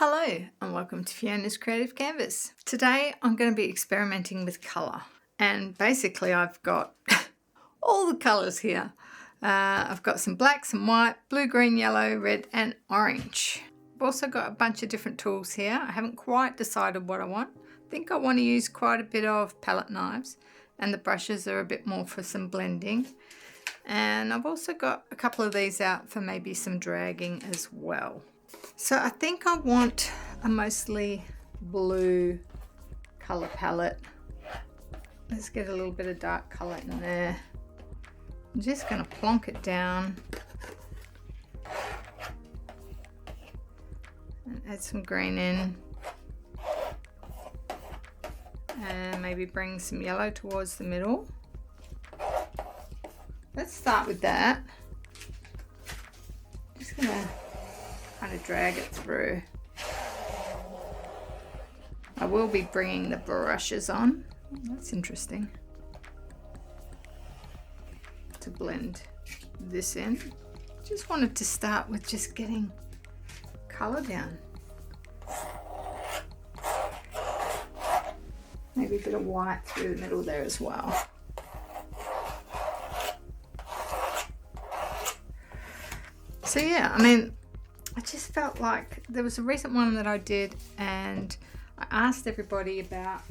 Hello and welcome to Fiona's Creative Canvas. Today I'm going to be experimenting with colour, and basically I've got all the colours here. I've got some black, some white, blue, green, yellow, red and orange. I've also got a bunch of different tools here. I haven't quite decided what I want. I think I want to use quite a bit of palette knives, and the brushes are a bit more for some blending. And I've also got a couple of these out for maybe some dragging as well. So I think I want a mostly blue colour palette. Let's get a little bit of dark colour in there. I'm just going to plonk it down and add some green in, and maybe bring some yellow towards the middle. Let's start with that. Just going to kind of drag it through. I will be bringing the brushes on. That's interesting. To blend this in. Just wanted to start with just getting colour down. Maybe a bit of white through the middle there as well. So yeah, I mean, I just felt like there was a recent one that I did, and I asked everybody about,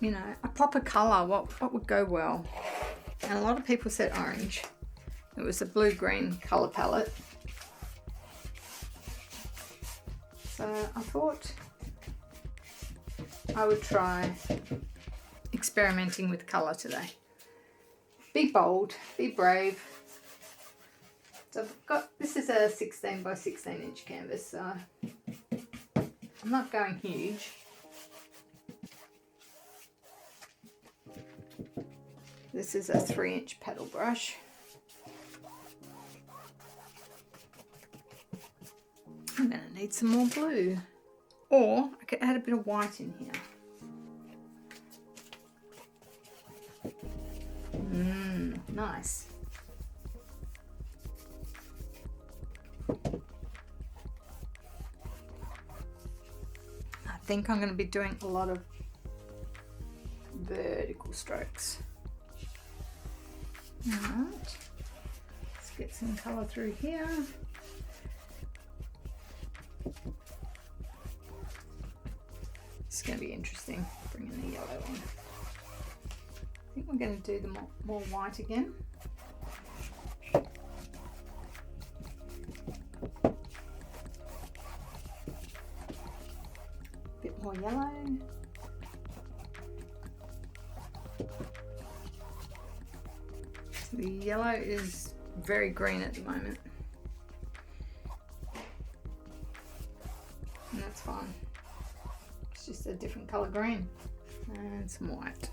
you know, a pop of colour, what would go well. And a lot of people said orange. It was a blue-green colour palette. So I thought I would try experimenting with colour today. Be bold, be brave. So I've got, this is a 16 by 16 inch canvas, so I'm not going huge. This is a 3-inch paddle brush. I'm going to need some more blue, or I could add a bit of white in here. Nice. I think I'm going to be doing a lot of vertical strokes. Alright, let's get some colour through here. It's going to be interesting bringing the yellow on. I think we're going to do the more white again. Bit more yellow. So the yellow is very green at the moment, and that's fine. It's just a different colour green. And some white.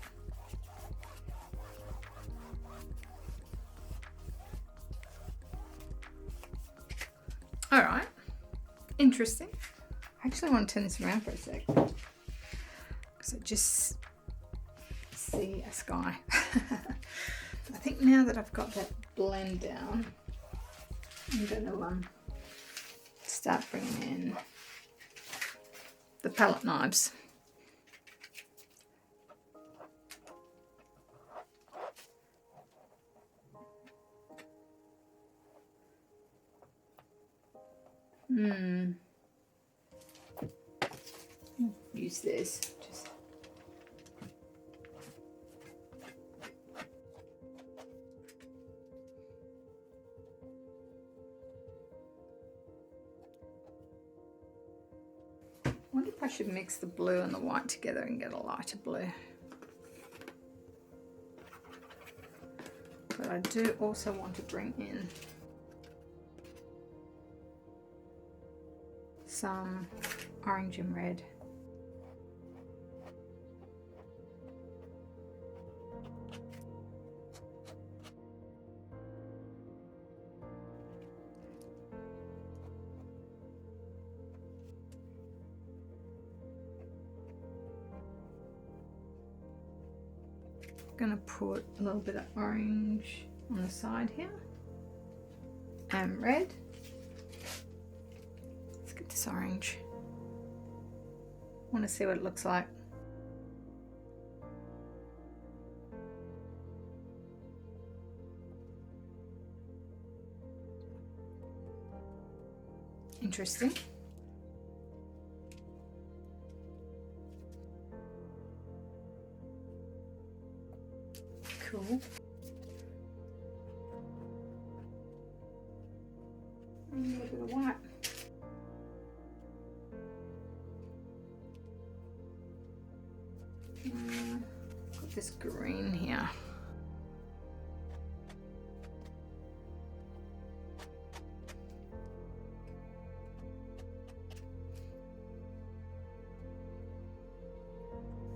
Alright, interesting. I actually want to turn this around for a sec, because I just see a sky. I think now that I've got that blend down, I'm going to start bringing in the palette knives. Use this. Just I wonder if I should mix the blue and the white together and get a lighter blue. But I do also want to bring in some orange and red. I'm going to put a little bit of orange on the side here and red. Let's get this orange. want to see what it looks like. Interesting. Cool. A little bit of white. Got this green here.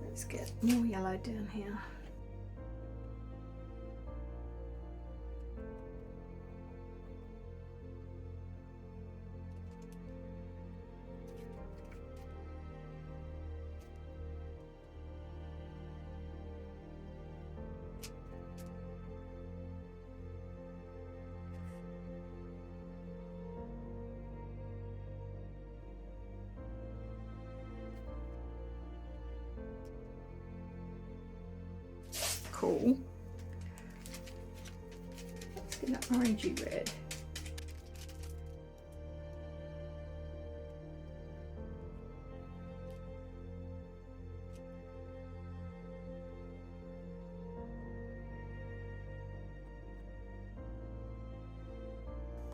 Let's get more yellow down here. Cool. Let's get that orangey red.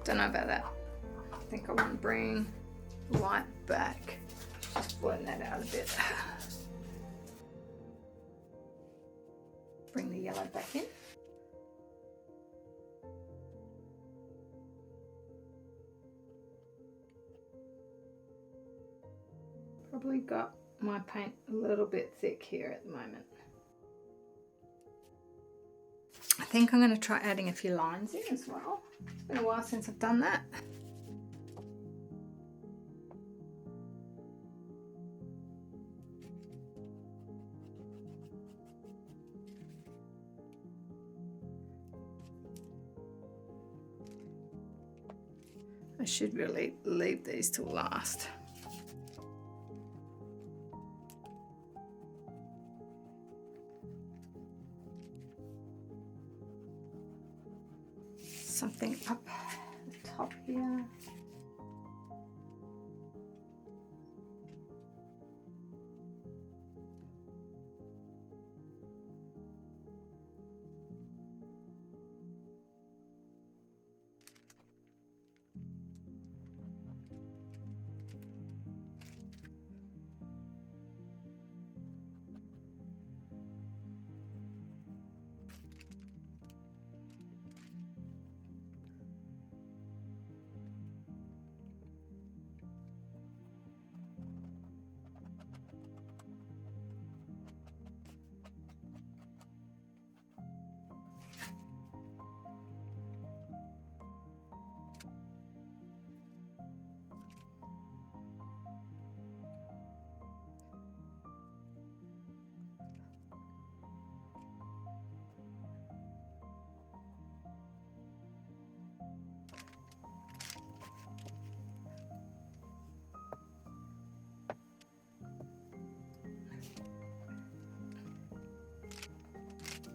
Don't know about that. I think I want to bring white back. Just blend that out a bit. Bring the yellow back in. Probably got my paint a little bit thick here at the moment. I think I'm going to try adding a few lines in as well. It's been a while since I've done that. I should really leave these till last. Something up the top here.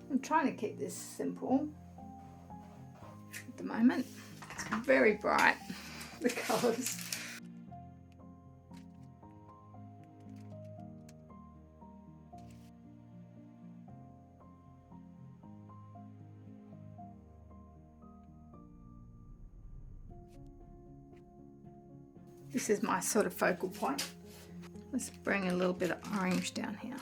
I'm trying to keep this simple at the moment. It's very bright, the colours. This is my sort of focal point. Let's bring a little bit of orange down here.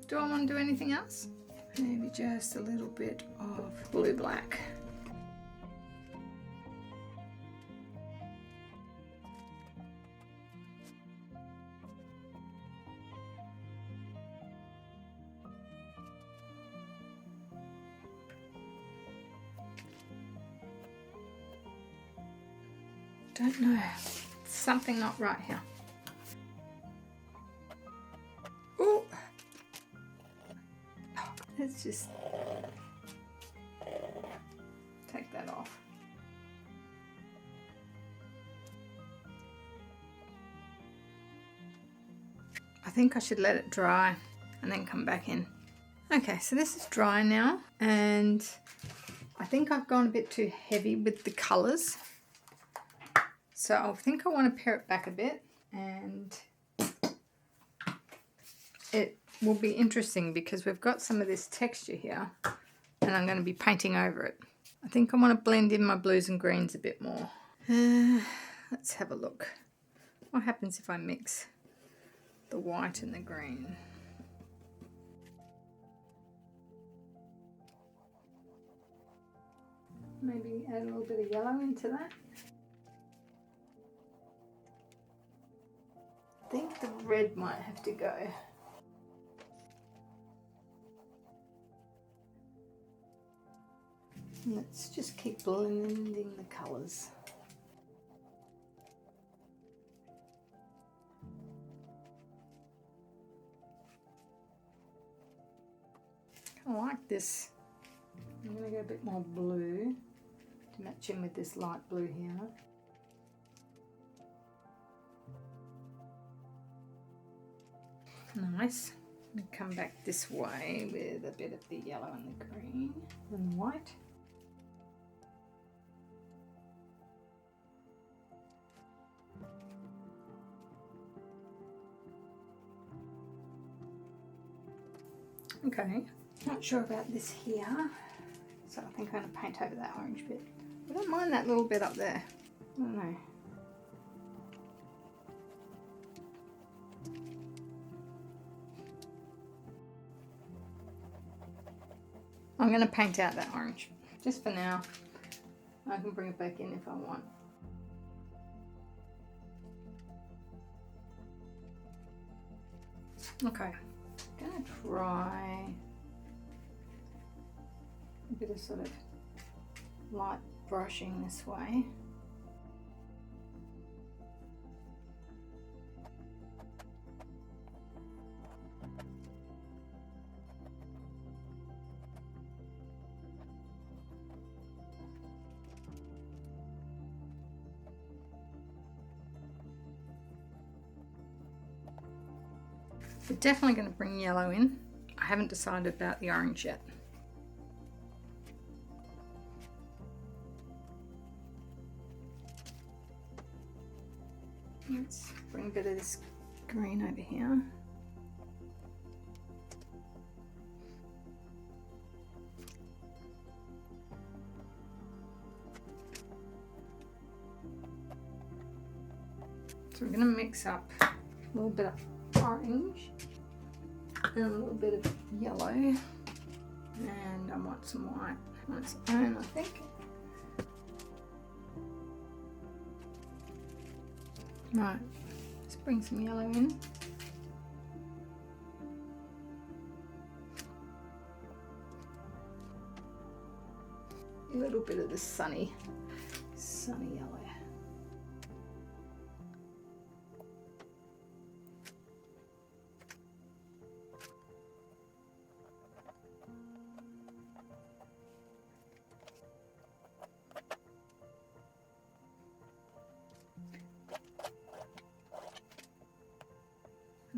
Do I want to do anything else? Maybe just a little bit of blue-black. Don't know. Something not right here. Ooh. let's just take that off. I think I should let it dry and then come back in. Okay, so this is dry now, and I think I've gone a bit too heavy with the colours. So I think I want to pare it back a bit, and it will be interesting because we've got some of this texture here and I'm going to be painting over it. I think I want to blend in my blues and greens a bit more. Let's have a look. What happens if I mix the white and the green? Maybe add a little bit of yellow into that. I think the red might have to go. Let's just keep blending the colours. I like this. I'm going to go a bit more blue to match in with this light blue here. Nice. And come back this way with a bit of the yellow and the green and white. Okay, not sure about this here, so I think I'm going to paint over that orange bit. I don't mind that little bit up there. I don't know. I'm going to paint out that orange, just for now. I can bring it back in if I want. Okay, I'm going to try a bit of sort of light brushing this way. We're definitely going to bring yellow in. I haven't decided about the orange yet. Let's bring a bit of this green over here. So we're going to mix up a little bit of orange and a little bit of yellow, and I want some white on its own, I think. Right, let's bring some yellow in. A little bit of the sunny yellow.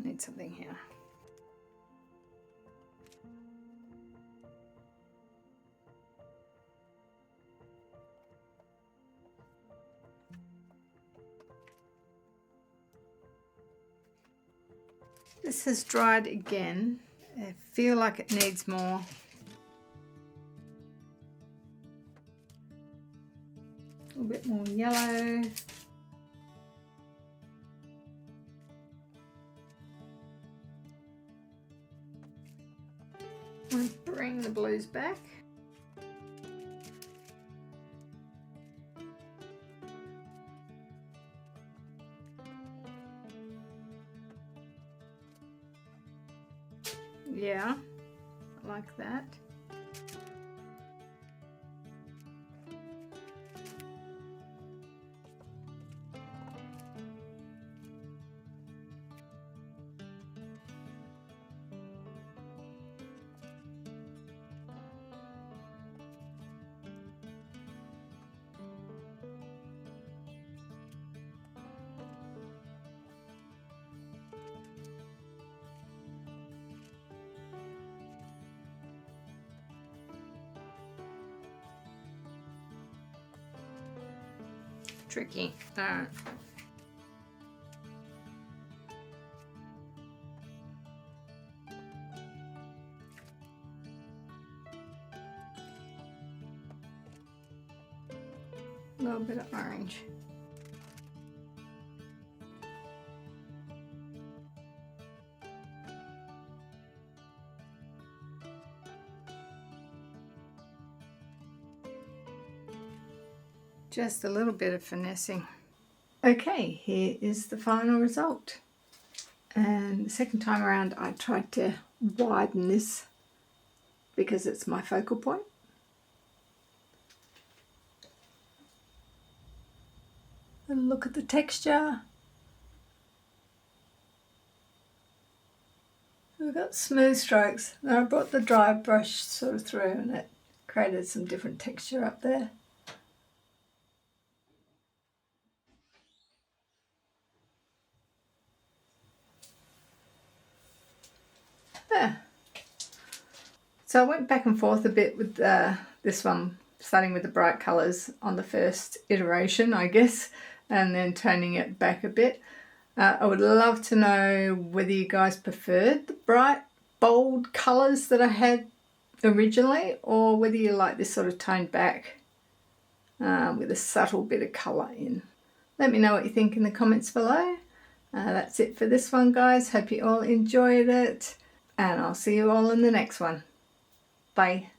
I need something here. This has dried again. I feel like it needs more. A little bit more yellow. I'll bring the blues back. Yeah, I like that. tricky. Alright. A little bit of orange. Just a little bit of finessing. Okay, here is the final result. And the second time around I tried to widen this because it's my focal point. And look at the texture. We've got smooth strokes. And I brought the dry brush sort of through and it created some different texture up there. There. So I went back and forth a bit with this one, starting with the bright colours on the first iteration, I guess, and then toning it back a bit. I would love to know whether you guys preferred the bright, bold colours that I had originally, or whether you like this sort of toned back with a subtle bit of colour in. Let me know what you think in the comments below. That's it for this one, guys. Hope you all enjoyed it, and I'll see you all in the next one. Bye.